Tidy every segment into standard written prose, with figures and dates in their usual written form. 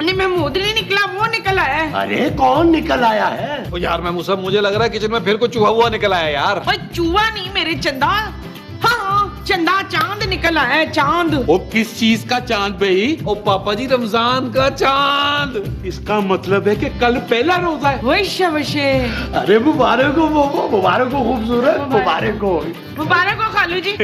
नहीं महमूद नहीं निकला, वो निकल आया है। अरे कौन निकल आया है? ओ यार मैं मुझे लग रहा है किचन में फिर कोई चूहा हुआ निकल आया यार। ओए चूहा नहीं मेरे चंदा, हाँ चंदा चांद निकल आया है, चांद। वो किस चीज का चांद भाई? ओ पापा जी रमजान का चांद। इसका मतलब है कि कल पहला रोजा है। वही शबशे। अरे मुबारक हो मोमो, मुबारक हो खूबसूरत, मुबारक हो। मुबारक हो खालू जी।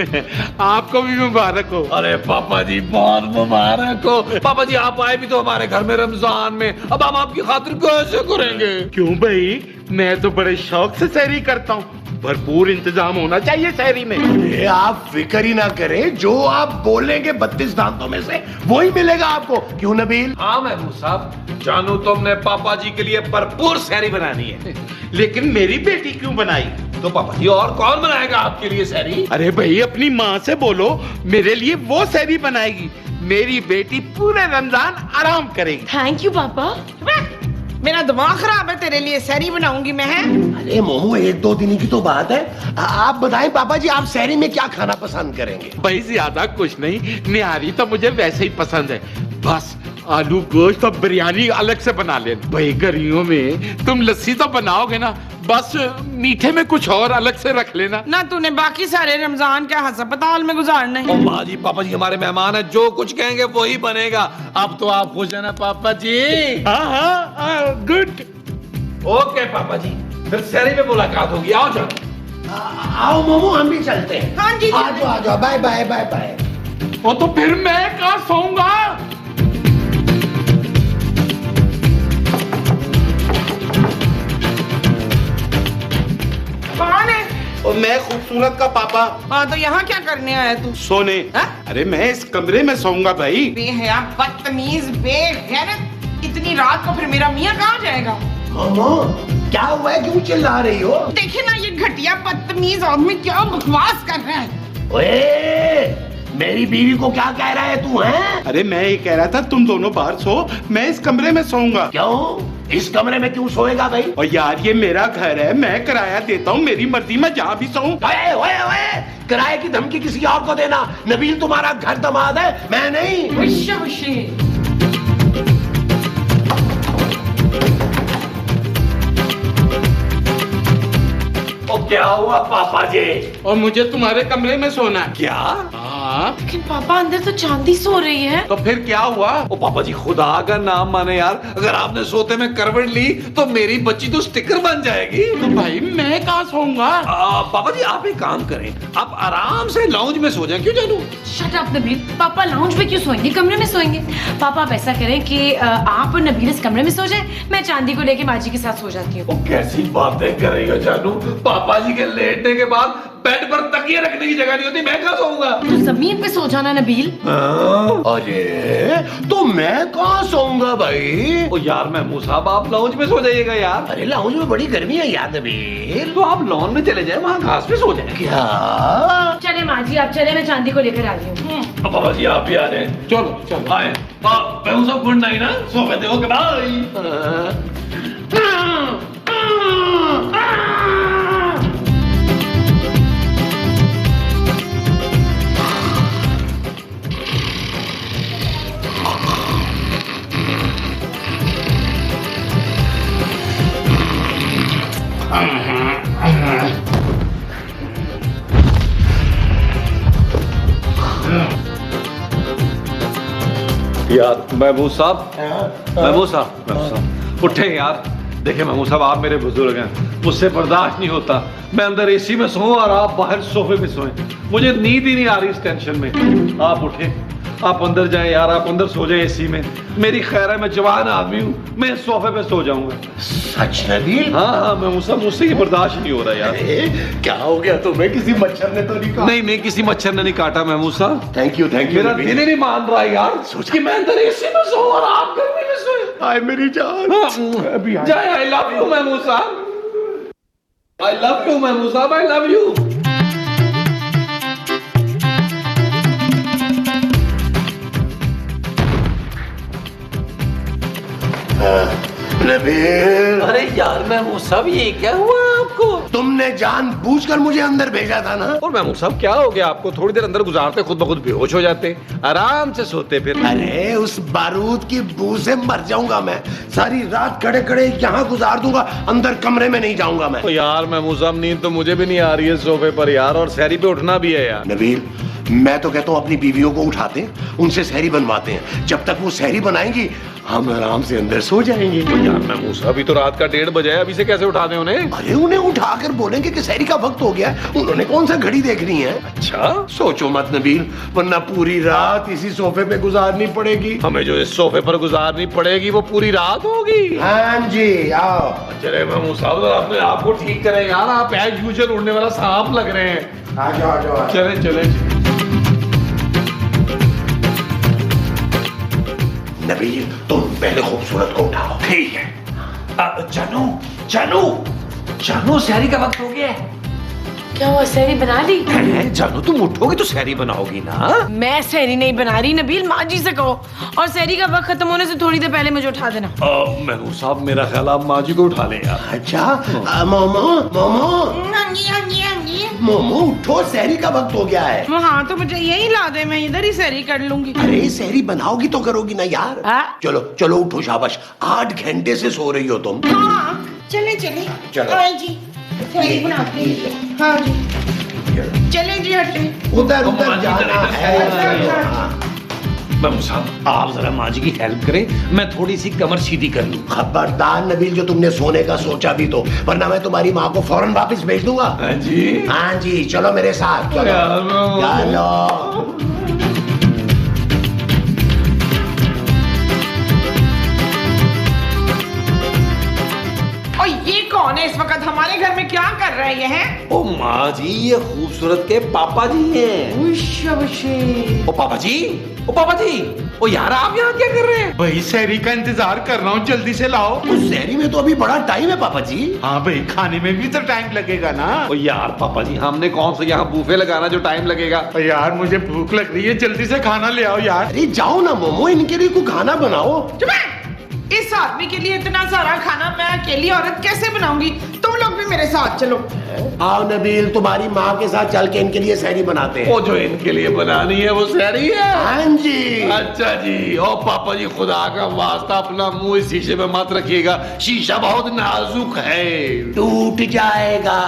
आपको भी मुबारक हो। अरे पापा जी बहुत मुबारक हो। पापा जी आप आए भी तो हमारे घर में रमजान में, अब हम आपकी खातिर कैसे करेंगे? क्यों भाई, मैं तो बड़े शौक से सहरी करता हूँ। भरपूर इंतजाम होना चाहिए सहरी में। ये आप फिक्र ही ना करें, जो आप बोलेंगे 32 दांतों में से वही मिलेगा आपको। क्यों नबील? हाँ महमूद साहब, जानू तुमने पापा जी के लिए भरपूर सहरी बनानी है। लेकिन मेरी बेटी क्यों बनाई? तो पापा जी और कौन बनाएगा आपके लिए सहरी? अरे भाई अपनी माँ से बोलो मेरे लिए वो सहरी बनाएगी। मेरी बेटी पूरे रमजान आराम करेगी। थैंक यू पापा। मेरा दिमाग खराब है, तेरे लिए सहरी बनाऊंगी मैं। अरे मोमो 1-2 दिन की तो बात है। आप बताएं पापा जी, आप सहरी में क्या खाना पसंद करेंगे? भाई ज्यादा कुछ नहीं, निहारी तो मुझे वैसे ही पसंद है। बस आलू गोश्त और बिरयानी अलग से बना ले। भाई गर्मियों में तुम लस्सी तो बनाओगे ना, बस मीठे में कुछ और अलग से रख लेना। ना तूने बाकी सारे रमजान क्या अस्पताल में गुजारने ओ माँ जी पापा जी हमारे मेहमान है, जो कुछ कहेंगे वही बनेगा। अब तो आप खुश है ना पापा जी? हाँ गुड। ओके पापा जी, फिर सहरी में मुलाकात होगी। आओ जाओ। आओ मोमो, हम भी चलते हैं। हाँ जी। आ जाओ आ जाओ, बाय बाय बाय बाय। वो तो फिर मैं कहाँ सोऊंगा? कौन है? और मैं खूबसूरत का पापा। हाँ तो यहाँ क्या करने आया तू? सोने। हाँ? अरे मैं इस कमरे में सोऊंगा भाई। बेहया, बदतमीज, बेगैरत। इतनी रात को फिर मेरा मियाँ कहाँ जाएगा? मोमो क्या हुआ है, क्यों चिल्ला रही हो? देखिए ना ये घटिया बदतमीज आदमी क्या बकवास कर रहा है। ओए, मेरी बीवी को क्या कह रहा है तू? है अरे मैं ये कह रहा था तुम दोनों बाहर सो, मैं इस कमरे में सोऊंगा। क्यों? इस कमरे में क्यों सोएगा भाई? और यार ये मेरा घर है, मैं किराया देता हूँ, मेरी मर्जी में जहाँ भी सोऊं। ओए ओए ओए, किराए की धमकी किसी और को देना। नबील तुम्हारा घर दमाद है, मैं नहीं। वश्य वश्य। ओ क्या हुआ पापा जी? और मुझे तुम्हारे कमरे में सोना है। क्या? हाँ लेकिन पापा अंदर तो चांदी सो रही है। तो फिर क्या हुआ? ओ पापा जी खुदा का नाम माने यार, अगर आपने सोते में करवट ली तो मेरी बच्ची तो स्टिकर बन जाएगी। तो भाई मैं कहाँ सोऊंगा? पापा जी आप एक काम करें, आप आराम से लाउंज में सो जाएं। क्यों जानू? शट अप नबील, पापा लाउंज में क्यों सोएंगे, कमरे में सोएंगे। पापा आप ऐसा करें कि आप और नबील इस कमरे में सो जाएं, मैं चांदी को लेके माँ जी के साथ सो जाती हूँ। ओ कैसी बातें कर रही हो जानू, पापा जी के लेटने के बाद बेड पर तकिए रखने की जगह नहीं होती, मैं कहाँ सोऊंगा? तो जमीन पे सो जाना नबील। अरे तो मैं कहाँ सोऊंगा भाई? ओ यार महमूद साहब आप लाउंज में सो जाइएगा यार। अरे लाउंज में बड़ी गर्मी है यार नबील। तो आप लॉन में चले जाए, वहाँ घास पे सो जाए। क्या? चले माँ जी आप चले, मैं चांदी को लेकर आ रही हूँ। पापा जी आप भी आ रहे हैं? चलो चलो। आए मैं सब गुड नाइट ना, सो गए थे। Okay bye. यार महमूद साहब, महमूद साहब उठे यार। देखिए महमूद साहब आप मेरे बुजुर्ग हैं, मुझसे बर्दाश्त नहीं होता मैं अंदर एसी में सोऊं और आप बाहर सोफे में सोएं। मुझे नींद ही नहीं आ रही इस टेंशन में। आप उठे, आप अंदर जाएं यार, आप अंदर सो जाएं एसी में। मेरी खैर है, मैं जवान आदमी हूँ, मैं सोफे पे सो जाऊंगा। सच नबील? हाँ हाँ महमूद साहब मुझसे ये बर्दाश्त नहीं हो रहा यार। अरे क्या हो गया तुम्हें? किसी मच्छर ने तो नहीं काटा? नहीं नहीं किसी मच्छर ने नहीं काटा महमूद साहब। थैंक यू मेरा दिल ही नहीं मान रहा यार कि मैं अंदर एसी में सोऊं और आप गर्मी में सोएं। हाय मेरी जान। जय आई लव यू महमूद साहब, आई लव यू महमूद साहब, आई लव यू। नबील अरे यार महमूद साहब ये क्या हुआ आपको? तुमने जानबूझकर मुझे अंदर भेजा था ना। और महमूद साहब क्या हो गया आपको? थोड़ी देर अंदर गुजारते खुद ब खुद बेहोश हो जाते, आराम से सोते फिर। अरे उस बारूद की बू से मर जाऊंगा मैं। सारी रात खड़े खड़े यहाँ गुजार दूंगा, अंदर कमरे में नहीं जाऊंगा मैं। तो यार महमूद साहब नींद तो मुझे भी नहीं आ रही है सोफे पर यार, और सहरी पे उठना भी है यार। नबील, मैं तो कहता हूँ अपनी बीवियों को उठाते हैं, उनसे सहरी बनवाते हैं। जब तक वो सहरी बनाएंगी हम आराम से अंदर सो जाएंगे। तो यार महमूद साहब अभी तो रात का 1:30 बजे है, अभी से कैसे उठा दें उन्हें? अरे उन्हें उठाकर बोलेंगे कि सहरी का वक्त हो गया है। उन्होंने कौन सा घड़ी देखनी है? अच्छा, सोचो मत नबील, वरना पूरी रात इसी सोफे पे गुजारनी पड़ेगी। हमें जो इस सोफे पर गुजारनी पड़ेगी वो पूरी रात होगी। हाँ जी, आओ। चले महमूद साहब अपने आप को ठीक करें यार, आप एज यूजुअल उड़ने वाला सांप लग रहे हैं। आ जाओ, आ जाओ। चले चले। नबील, तुम पहले खूबसूरत को उठाओ। ठीक है। जानू जानू जानू, सहरी का वक्त हो गया है। क्या हुआ, सहरी बना ली? जानू तुम उठोगे तो सहरी बनाओगी ना? मैं सहरी नहीं बना रही नबील, माँ जी से कहो। और सहरी का वक्त खत्म होने से थोड़ी देर पहले मुझे उठा देना। महमूद साहब मेरा ख्याल आप माँ जी को उठा लें यार। अच्छा, मोमो मोमो हाँ जी हाँ जी हाँ जी। मोमो उठो, सहरी का वक्त हो गया है। हाँ तो मुझे यही ला दे, मैं इधर ही सहरी कर लूंगी। अरे सहरी बनाओगी तो करोगी ना यार। हाँ? चलो चलो उठो, शाबाश। 8 घंटे से सो रही हो तुम। हाँ चले चले। चलो। हाँ जी, सहरी बनाते हैं। हाँ जी, चले जी हटे। उधर उधर जाना है। महमूद साहब आप जरा माँ जी की हेल्प करें, मैं थोड़ी सी कमर सीधी कर लूँ। खबरदार नबील, जो तुमने सोने का सोचा भी तो, वरना मैं तुम्हारी माँ को फौरन वापस भेज दूंगा। हाँ जी, हाँ जी, चलो मेरे साथ चलो। चलो। और ये कौन है इस वक्त हमारे घर में, क्या कर रहे हैं? ओ माँ जी, ये खूबसूरत के पापा जी हैं। ओ पापा जी, ओ पापा जी, ओ यार आप यहाँ क्या कर रहे हैं? भाई सहरी का इंतजार कर रहा हूँ, जल्दी से लाओ। उस सहरी में तो अभी बड़ा टाइम है पापा जी। हाँ भाई, खाने में भी तो टाइम लगेगा ना। ओ यार पापा जी, हमने कौन सा यहाँ बूफे लगाना जो टाइम लगेगा? यार मुझे भूख लग रही है, जल्दी से खाना ले आओ यार। अरे जाओ ना मोमो, इनके लिए कुछ खाना बनाओ। चुप है। इस आदमी के लिए इतना सारा खाना मैं अकेली औरत कैसे बनाऊंगी? तुम लोग भी मेरे साथ चलो। आओ नबील, तुम्हारी माँ के साथ चल के इनके लिए सहरी बनाते हैं। वो जो इनके लिए बनानी है वो सहरी है। हाँ जी। अच्छा जी। ओ पापा जी, खुदा का वास्ता अपना मुंह इस शीशे में मत रखिएगा, शीशा बहुत नाजुक है, टूट जाएगा।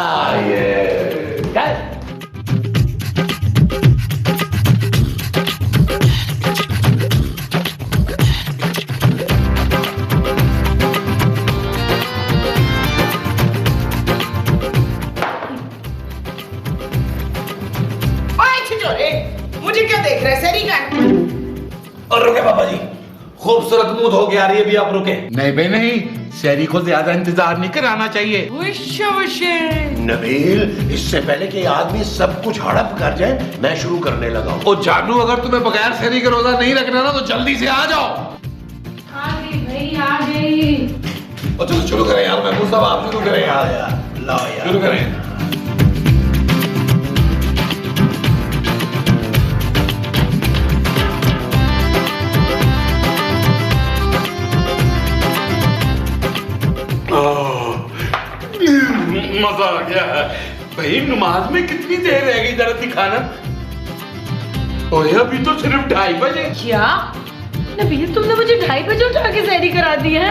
मुझे क्या देख रहे, सहरी का? और रुके पापा जी, खूबसूरत मुंह धो के आ रही है, भी आप रुके। नहीं भाई नहीं, सहरी को ज्यादा इंतजार नहीं कराना चाहिए। नबील, इससे पहले कि आदमी सब कुछ हड़प कर जाए, मैं शुरू करने लगा हूँ। ओ जानू, अगर तुम्हें बगैर सहरी का रोजा नहीं रखना ना तो जल्दी से आ जाओ। आ गई भाई, आ गई। और चलो शुरू करें यार, महमूद साहब आप शुरू करें यार। लाओ यार, शुरू करें। मजा आ गया है भाई। नमाज में कितनी देर रह गई, जरा दिखाना। ओए अभी तो सिर्फ 2:30 बजे। क्या नबील, तुमने मुझे 2:30 बजे उठा के सहरी करा दी है?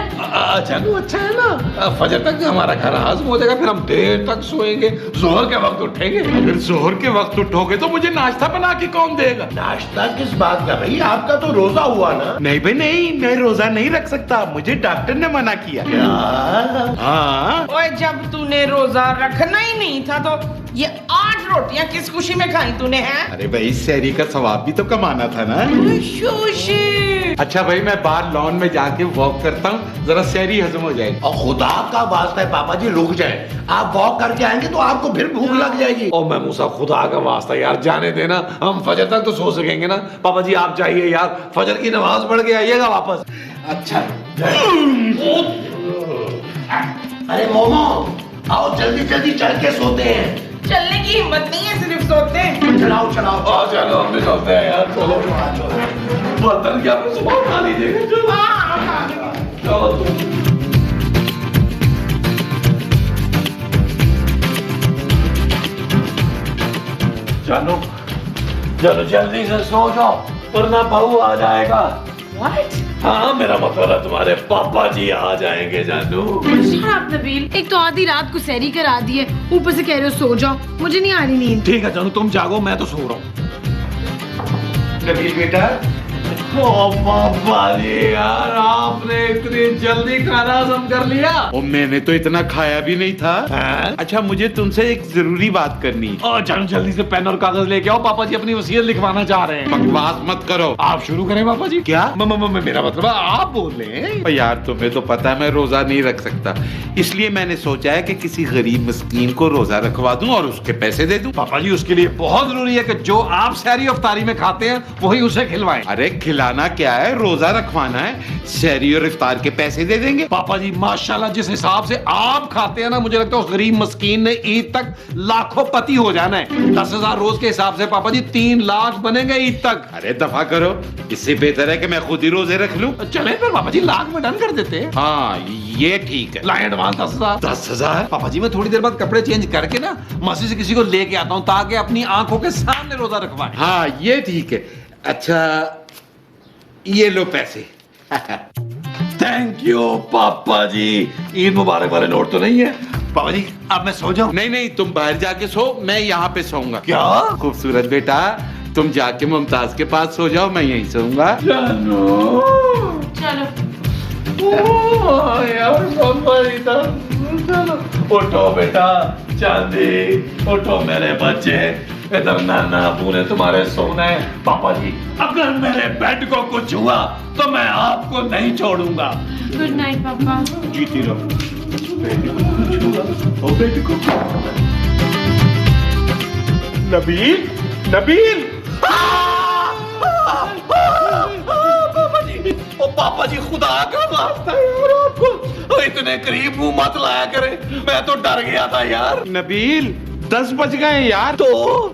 जानू अच्छा है ना, फजर तक हमारा खाना हजम हो जाएगा, फिर हम देर तक सोएंगे, जोहर के वक्त उठेंगे। अगर जोहर के वक्त उठोगे तो मुझे नाश्ता बना के कौन देगा? नाश्ता किस बात का भाई, आपका तो रोजा हुआ ना। नहीं भाई नहीं, मैं रोजा नहीं रख सकता, मुझे डॉक्टर ने मना किया। हाँ। ओए, जब तूने रोजा रखना ही नहीं था तो ये 8 रोटियां किस खुशी में खाई तूने, हैं? अरे भाई, सहरी का सवाब भी तो कमाना था ना। अच्छा भाई, मैं बाहर लॉन में जाके वॉक करता हूँ, जरा सहरी हजम हो जाएगी। और खुदा का वास्ता है पापा जी, रुक जाए। आप वॉक करके आएंगे तो आपको फिर भूख लग जाएगी। ओ महमूद साहब, खुदा का वास्ता यार जाने देना, हम फजर तक तो सो सकेंगे ना। पापा जी आप जाइए यार, फजर की नमाज पढ़ के आइएगा वापस। अच्छा। अरे मोमो, आओ जल्दी जल्दी चल के सोते हैं। चलने की हिम्मत नहीं है, सिर्फ सोते हैं। चलाओ चलाओ। चलो हम भी सोते हैं यार, चलो। बर्तन क्या सुबह उठा लीजिएगा। चलो तुम। चलो जल्दी से सो जाओ वरना बहू आ जाएगा। What? हाँ मेरा मतलब है तुम्हारे पापा जी आ जाएंगे जानू। Shut up, Nabeel. एक तो आधी रात को सैरी करा दी है, ऊपर से कह रहे हो सो जाओ। मुझे नहीं आ रही नींद। ठीक है जानू तुम जागो मैं तो सो रहा हूँ। नबील बेटा, ओ पापा जी यार आपने इतनी जल्दी खाना हजम कर लिया। और मैंने तो इतना खाया भी नहीं था। हाँ? अच्छा मुझे तुमसे एक जरूरी बात करनी है। और जानू जल्दी से पेन और कागज लेके आओ पापा जी अपनी वसीयत लिखवाना चाह रहे हैं। बकवास मत करो। आप शुरू करें पापा जी। क्या? मेरा मतलब है आप बोले। और यार तुम्हें तो पता है मैं रोजा नहीं रख सकता, इसलिए मैंने सोचा है कि किसी गरीब मस्कीन को रोजा रखवा दूं और उसके पैसे दे दूं। पापा जी उसके लिए बहुत जरूरी है कि जो आप सहरी अफ्तारी में खाते हैं वही उसे खिलवाएं। अरे खिलाना क्या है, रोजा रखवाना है। सहरी और इफ्तार के पैसे दे देंगे। पापा जी माशाल्लाह जिस हिसाब से आप खाते हैं ना मुझे लगता है उस गरीब मस्कीन ने ईद तक लाखों पति हो जाना है। 10,000 रोज के हिसाब से पापा जी 3 लाख बनेंगे ईद तक। अरे दफा करो, इससे बेहतर है कि मैं खुद ही रोजे रख लूं। चले फिर पापा जी लाख में डन कर देते हैं। हाँ ये ठीक है। लाए एडवांस 10,000। 10,000? पापा जी मैं थोड़ी देर बाद कपड़े चेंज करके ना मस्जिद से किसी को लेके आता हूँ ताकि अपनी आंखों के सामने रोजा रखवाए। हाँ ये ठीक है। अच्छा ये लो पैसे। थैंक यू पापा जी। ईद मुबारक वाले नोट तो नहीं है पापा जी। अब मैं सो जाऊं? नहीं नहीं तुम बाहर जाके सो, मैं यहाँ पे सोऊंगा। क्या? खूबसूरत बेटा तुम जाके मुमताज के पास सो जाओ, मैं यहीं सोऊंगा। जानू चलो। यार पापा जी तो चलो उठो बेटा चांदी उठो मेरे बच्चे। इधर नाना अबू ने तुम्हारे सोना है। पापा जी अगर मेरे बेड को कुछ हुआ तो मैं आपको नहीं छोड़ूंगा। गुड नाइट पापा। जीती रहो। बेड को कुछ हुआ और बेड को नबील नबील पापा जी खुदा का वास्ता है यार आपको इतने करीब मुंह मत लाया करे। मैं तो डर गया था यार। नबील 10 बज गए यार। तो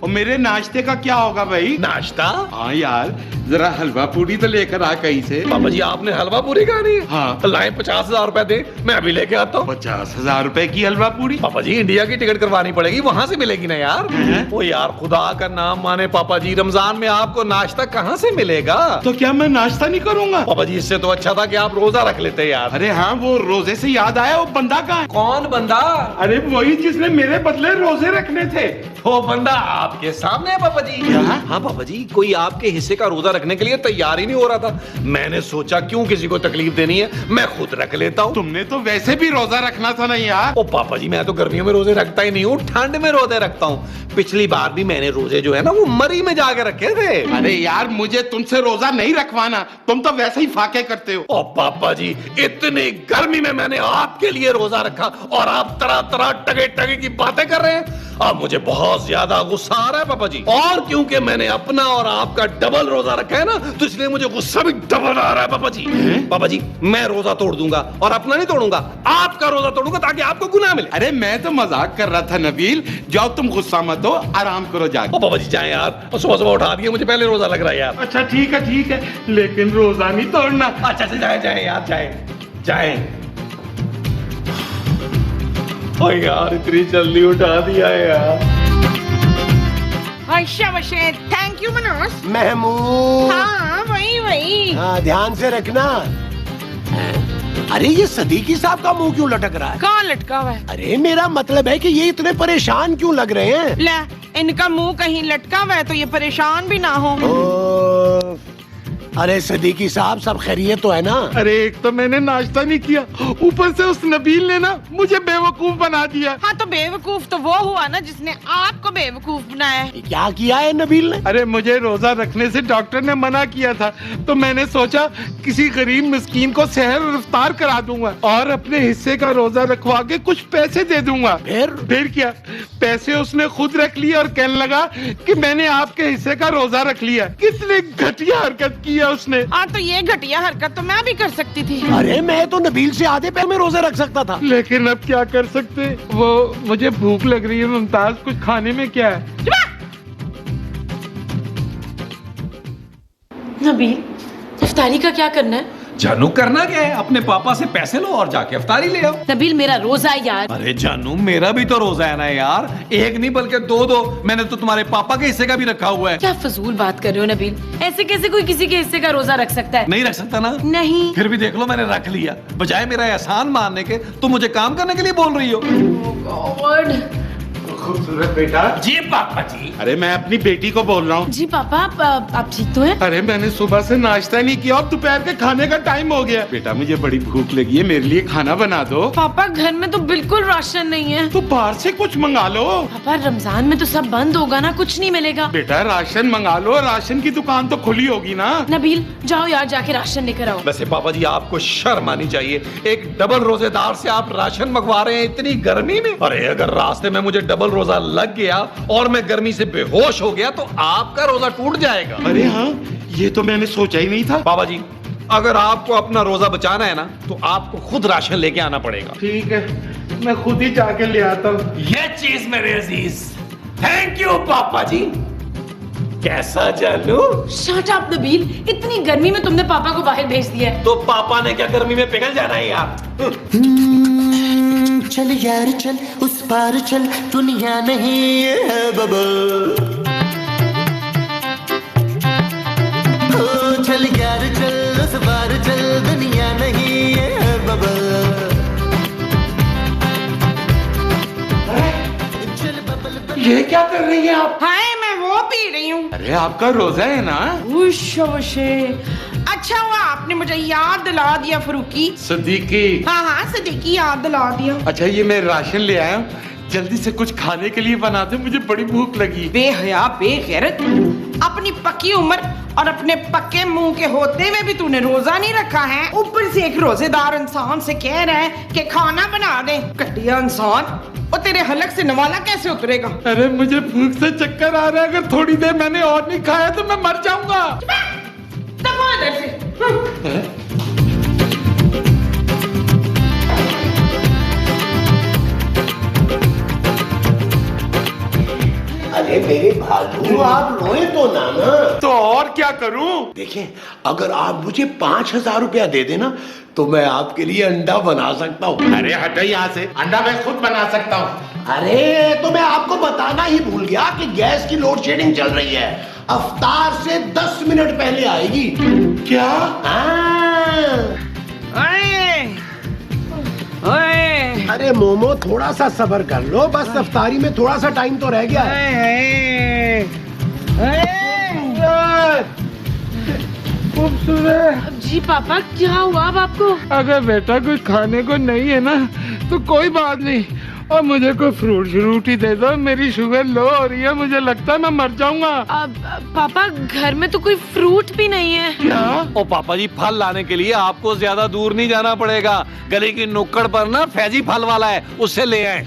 और मेरे नाश्ते का क्या होगा भाई? नाश्ता? हाँ यार जरा हलवा पूरी तो लेकर आ कहीं से। पापा जी आपने हलवा पूरी खानी है? हाँ। लाए 50,000 रुपए दे मैं अभी लेके आता हूँ। 50,000 रुपए की हलवा पूरी? पापा जी इंडिया की टिकट करवानी पड़ेगी वहां से मिलेगी ना यार। वो यार खुदा का नाम माने पापा जी रमजान में आपको नाश्ता कहाँ से मिलेगा? तो क्या मैं नाश्ता नहीं करूंगा? पापा जी इससे तो अच्छा था कि आप रोजा रख लेते यार। अरे हाँ वो रोजे से याद आया, वो बंदा कहाँ है? कौन बंदा? अरे वही जिसने मेरे बदले रोजे रखने थे। वो बंदा आपके सामने है पापा जी। क्या? हाँ पापा जी कोई आपके हिस्से का रोजा रखने के लिए तैयार ही नहीं हो रहा था। मैंने सोचा क्यों किसी को तकलीफ देनी है मैं खुद रख लेता हूँ। तुमने तो वैसे भी रोजा रखना था ना यार। ओ पापा जी मैं तो गर्मियों में रोजे रखता ही नहीं हूँ, ठंड में रोजे रखता हूँ। पिछली बार भी मैंने रोजे जो है ना वो मरी में जाके रखे थे। अरे यार मुझे तुमसे रोजा नहीं रखवाना, तुम तो वैसे ही फाके करते हो। ओ पापा जी इतनी गर्मी में मैंने आपके लिए रोजा रखा और आप तरह तरह टगे टगे की बातें कर रहे हैं। अब मुझे बहुत ज्यादा गुस्सा आ रहा है पापा जी। और क्योंकि मैंने अपना और आपका डबल रोजा रखा है ना तो इसलिए मुझे गुस्सा भी डबल आ रहा है पापा जी। पापा जी मैं रोजा तोड़ दूंगा और अपना नहीं तोड़ूंगा, आपका रोजा तोड़ूंगा ताकि आपको गुनाह मिले। अरे मैं तो मजाक कर रहा था नबील, जाओ तुम गुस्सा मत हो, आराम करो जाके। ओ पापा जी जाएं यार, सुबह सुबह उठा दिए मुझे, पहले रोजा लग रहा है यार। अच्छा ठीक है लेकिन रोजा नहीं तोड़ना। अच्छा से जाए जाए यार जाए। ओ यार इतनी जल्दी उठा दिया है यार। शाबाशे, थैंक यू मनोज। महमूद। हाँ वही। हाँ ध्यान से रखना। अरे ये सदीकी साहब का मुंह क्यों लटक रहा है? कहाँ लटका हुआ है? अरे मेरा मतलब है कि ये इतने परेशान क्यों लग रहे हैं? ले इनका मुंह कहीं लटका हुआ है तो ये परेशान भी ना हो। अरे सदीकी साहब सब खैरियत तो है ना? अरे एक तो मैंने नाश्ता नहीं किया, ऊपर से उस नबील ने ना मुझे बेवकूफ बना दिया। हाँ तो बेवकूफ तो वो हुआ ना जिसने आपको बेवकूफ बनाया है। क्या किया है नबील ने? अरे मुझे रोजा रखने से डॉक्टर ने मना किया था, तो मैंने सोचा किसी गरीब मिस्कीन को सहर और इफ्तार करा दूंगा और अपने हिस्से का रोजा रखवा के कुछ पैसे दे दूंगा। फिर क्या, पैसे उसने खुद रख लिए और कहने लगा कि मैंने आपके हिस्से का रोजा रख लिया। कितनी घटिया हरकत की उसने। हाँ तो ये घटिया हरकत तो मैं भी कर सकती थी। अरे मैं तो नबील से आधे पैर में रोजा रख सकता था। लेकिन अब क्या कर सकते, वो मुझे भूख लग रही है मुमताज, कुछ खाने में क्या है? नबील इफ्तारी का क्या करना है? जानू करना क्या है, अपने पापा से पैसे लो और जाके अफ्तारी ले आओ। नबील मेरा रोजा है यार। अरे जानू मेरा भी तो रोजा है ना यार, एक नहीं बल्कि दो, मैंने तो तुम्हारे पापा के हिस्से का भी रखा हुआ है। क्या फजूल बात कर रहे हो नबील, ऐसे कैसे कोई किसी के हिस्से का रोजा रख सकता है? नहीं रख सकता ना? नहीं। फिर भी देख लो मैंने रख लिया, बजाय मेरा एहसान मानने के तुम मुझे काम करने के लिए बोल रही हो। खूबसूरत बेटा। जी पापा जी। अरे मैं अपनी बेटी को बोल रहा हूँ। जी पापा आप ठीक तो हैं? अरे मैंने सुबह से नाश्ता नहीं किया और दोपहर के खाने का टाइम हो गया। बेटा मुझे बड़ी भूख लगी है, मेरे लिए खाना बना दो। पापा घर में तो बिल्कुल राशन नहीं है। तो बाहर से कुछ मंगा लो। पापा रमजान में तो सब बंद होगा ना, कुछ नहीं मिलेगा। बेटा राशन मंगा लो, राशन की दुकान तो खुली होगी ना। नबील जाओ यार जाके राशन लेकर आओ। वैसे पापा जी आपको शर्म आनी चाहिए, एक डबल रोजेदार से आप राशन मंगवा रहे हैं इतनी गर्मी में। अरे अगर रास्ते में मुझे डबल रोजा लग गया और मैं गर्मी से बेहोश हो गया तो आपका रोजा टूट जाएगा। अरे हाँ, ये तो मैंने सोचा ही नहीं था। बाबा जी अगर आपको अपना रोजा बचाना है ना तो आपको खुद राशन लेके आना पड़ेगा। ठीक है, मैं खुद ही जाके ले आता हूँ। ये चीज मेरे अजीज, थैंक यू पापा जी। कैसा जानू? शट अप नबील, इतनी गर्मी में तुमने पापा को बाहर भेज दिया है। तो पापा ने क्या गर्मी में पिघल जाना है यार? चल यार चल उस पार चल, दुनिया नहीं है बबल। ओ चल यार चल उस पार चल, दुनिया नहीं है बबल। चल बबल ये क्या कर रही है आप? हाय मैं वो पी रही हूँ। अरे आपका रोजा है ना? अच्छा हुआ आपने मुझे याद दिला दिया फरूकी। सदीकी। हाँ सदीकी याद दिला दिया। अच्छा ये मैं राशन ले आया हूँ, जल्दी से कुछ खाने के लिए बना दे, मुझे बड़ी भूख लगी। बेहया बेगैरत, अपनी पक्की उम्र और अपने पक्के मुंह के होते हुए भी तूने रोजा नहीं रखा है, ऊपर से एक रोजेदार इंसान से कह रहा है कि खाना बना दे। घटिया इंसान, और तेरे हलक से नवाला कैसे उतरेगा? अरे मुझे भूख से चक्कर आ रहा है, अगर थोड़ी देर मैंने और नहीं खाया तो मैं मर जाऊंगा। दफा इधर से। अरे मेरे भालू आप रोए तो ना। तो और क्या करूं? देखिए अगर आप मुझे 5,000 रुपया दे देना तो मैं आपके लिए अंडा बना सकता हूँ। अरे हटो यहाँ से, अंडा मैं खुद बना सकता हूँ। अरे तो मैं आपको बताना ही भूल गया कि गैस की लोड शेडिंग चल रही है, अफ्तार से 10 मिनट पहले आएगी। क्या? अरे मोमो थोड़ा सा सब्र कर लो, बस अफ्तारी में थोड़ा सा टाइम तो रह गया है। खूबसूरत। जी पापा क्या हुआ अब आपको? अगर बेटा कुछ खाने को नहीं है ना तो कोई बात नहीं, और मुझे कोई फ्रूट ही दे दो, मेरी शुगर लो हो रही है, मुझे लगता है मैं मर जाऊंगा। अब पापा घर में तो कोई फ्रूट भी नहीं है। क्या? ओ पापा जी फल लाने के लिए आपको ज्यादा दूर नहीं जाना पड़ेगा, गली की नुक्कड़ पर ना फैजी फल वाला है, उससे ले आए।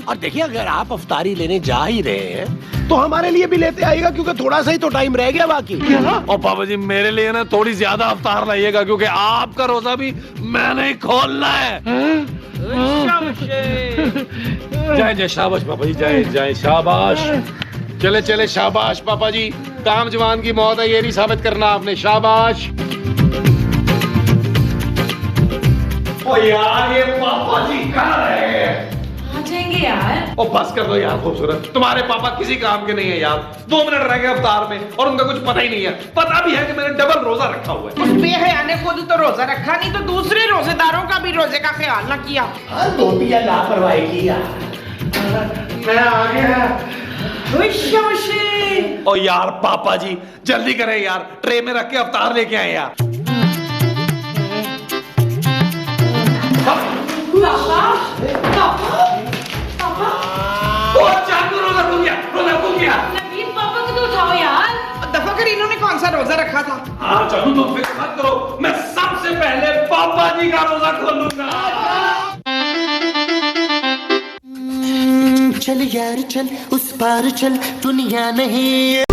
और देखिए अगर आप अफ्तारी लेने जा ही रहे हैं तो हमारे लिए भी लेते आएगा, क्योंकि थोड़ा सा ही तो टाइम रह गया बाकी। और पापा जी मेरे लिए ना थोड़ी ज्यादा अफ्तार लाइएगा, क्योंकि आपका रोजा भी मैंने ही खोलना है। जय जय शाबाश पापा जी, जय जय शाबाश। चले चले शाबाश पापा जी, काम जवान की मौत है ये नहीं साबित करना आपने, शाबाश। ओ यार ये पापा जी कहाँ है? आ जाएंगे यार। ओ बस कर दो यार खूबसूरत, तुम्हारे पापा किसी काम के नहीं है यार। 2 मिनट रह गए अफ्तार में और उनका कुछ पता ही नहीं है। पता भी है कि मैंने डबल रोजा रखा हुआ है। उस बेहया ने खुद तो रोजा रखा नहीं तो दूसरे रोजेदारों का भी रोजे का ख्याल न किया। धोतिया लापरवाही किया। मैं आ गया। ओ यार पापा जी जल्दी करें यार, ट्रे में रख के अफ्तार लेके आए यार। ओ चाकू रोजा खुल गया, रोजा खुल गया। नबील पापा को तो उठाओ यार। दफा कर इन्होंने कौन सा रोजा रखा था? हाँ चाकू तुम फिक्र मत करो, मैं सबसे पहले पापा जी का रोजा खोलूंगा। चल यार चल उस पार चल, दुनिया नहीं है